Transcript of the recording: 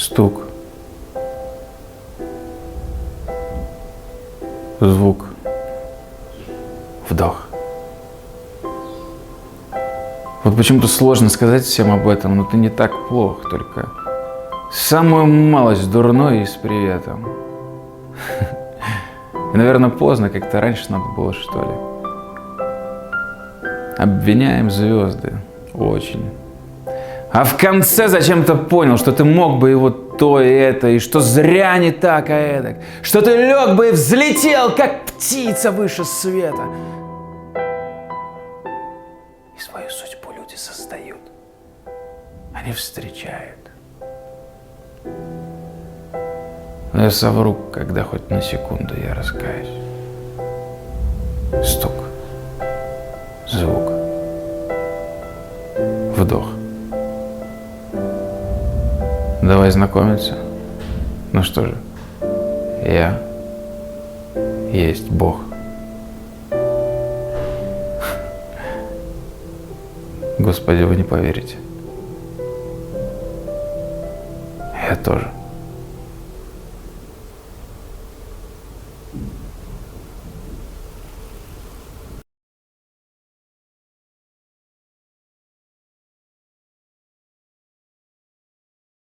Стук. Звук. Вдох. Вот почему-то сложно сказать всем об этом, но ты не так плох, только самую малость дурной и с приветом. И, наверное, поздно, как-то раньше надо было, что ли. Обвиняем звезды. Очень. А в конце зачем-то понял, что ты мог бы его то и это, и что зря не так, а эдак. Что ты лег бы и взлетел, как птица выше света. И свою судьбу люди создают, они встречают. Но я совру, когда хоть на секунду я раскаюсь. Стук. Звук. Вдох. Давай знакомиться. Ну что же, я есть Бог. Господи, вы не поверите. Я тоже.